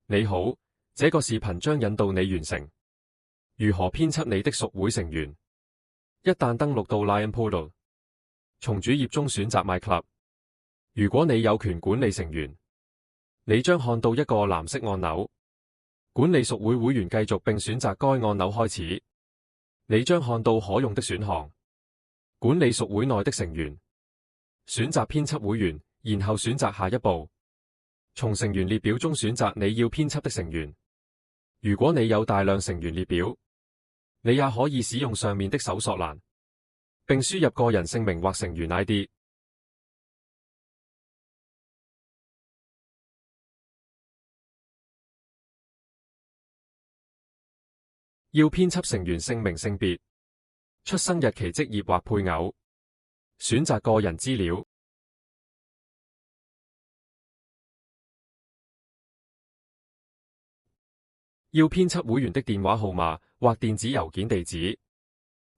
你好，這個視頻將引導你完成如何編輯你的屬會成員。一旦登錄到 Lion Portal， 從主頁中選擇 My Club。如果你有權管理成員，你將看到一個藍色按鈕，管理屬會會員繼續並選擇該按鈕開始。你將看到可用的選項，管理屬會內的成員，選擇編輯會員，然後選擇下一步。從成員列表中選擇你要編輯的成員。如果你有大量成員列表，你也可以使用上面的搜索欄，並輸入個人姓名或成員 ID。要編輯成員姓名、性別、出生日期、職業或配偶，選擇個人資料。要編輯會員的電話號碼或電子郵件地址，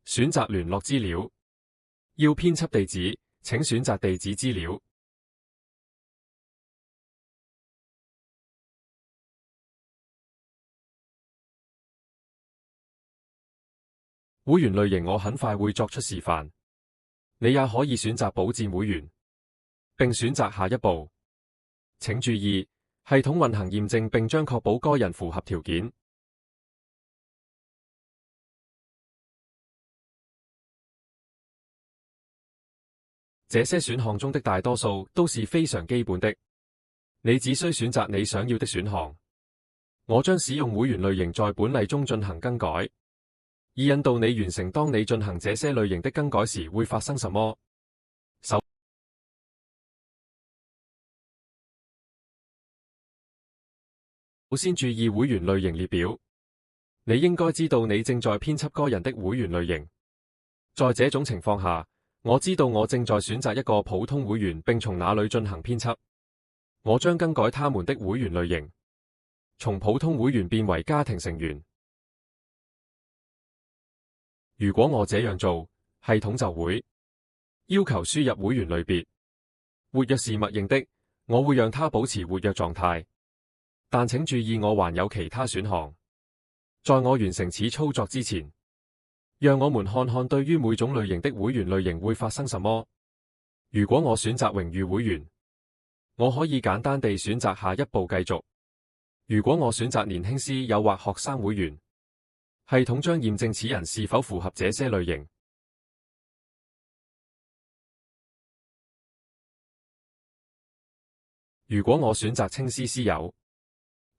選擇聯絡資料。要編輯地址，請選擇地址資料。會員類型我很快會作出示範，你也可以選擇保薦會員，並選擇下一步。請注意，系統運行驗證並將確保該人符合條件。這些選項中的大多數都是非常基本的，你只需選擇你想要的選項。我將使用會員類型在本例中進行更改，以引導你完成當你進行這些類型的更改時會發生什麼。首先注意會員類型列表，你應該知道你正在編輯該人的會員類型。在這種情況下，我知道我正在選擇一個普通會員並從那裡進行編輯。我將更改他們的會員類型，從普通會員變為家庭成員。如果我這樣做，系統就會要求輸入會員類別。活躍是默認的，我會讓它保持活躍狀態。但請注意，我還有其他選項。在我完成此操作之前，讓我們看看對於每種類型的會員類型會發生什麼。如果我選擇榮譽會員，我可以簡單地選擇下一步繼續。如果我選擇年輕師友或學生會員，系統將驗證此人是否符合這些類型。如果我選擇青絲師友，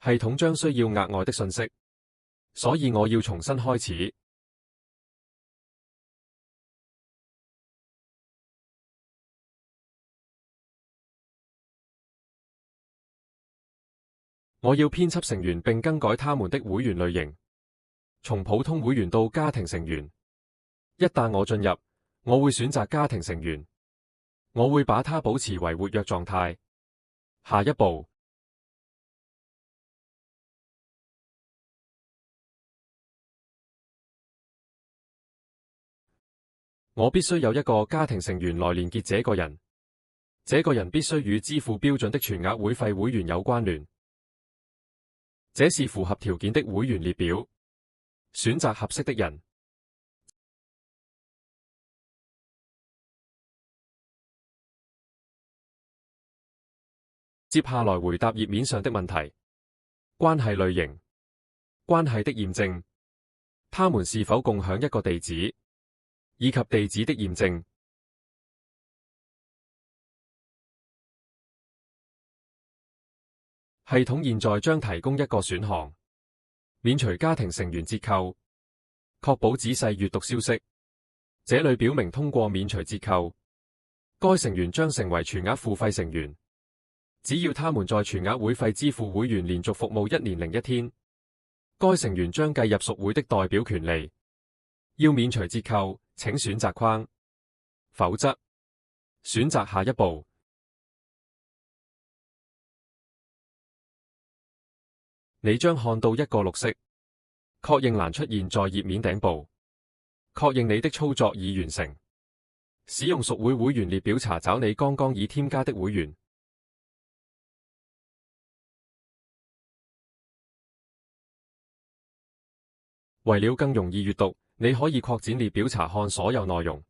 系統將需要額外的信息，所以我要重新開始。我要編輯成員並更改他們的會員類型，從普通會員到家庭成員。一旦我進入，我會選擇家庭成員，我會把它保持為活躍狀態。下一步，我必須有一個家庭成員來連結這個人，這個人必須與支付標準的全額會費會員有關聯。這是符合條件的會員列表，選擇合適的人。接下來回答頁面上的問題：關係類型、關係的驗證、他們是否共享一個地址，以及地址的驗證。系統現在將提供一個選項，免除家庭成員折扣，確保仔細閱讀消息。這裡表明通過免除折扣，該成員將成為全額付費成員。只要他們在全額會費支付會員連續服務1年0 1天，該成員將計入屬會的代表權利。要免除折扣，請選擇框，否則選擇下一步。你將看到一個綠色確認欄出現在頁面頂部，確認你的操作已完成。使用屬會會員列表查找你剛剛已添加的會員。為了更容易閱讀，你可以擴展列表查看所有內容。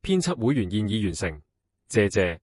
編輯會員現已完成，謝謝。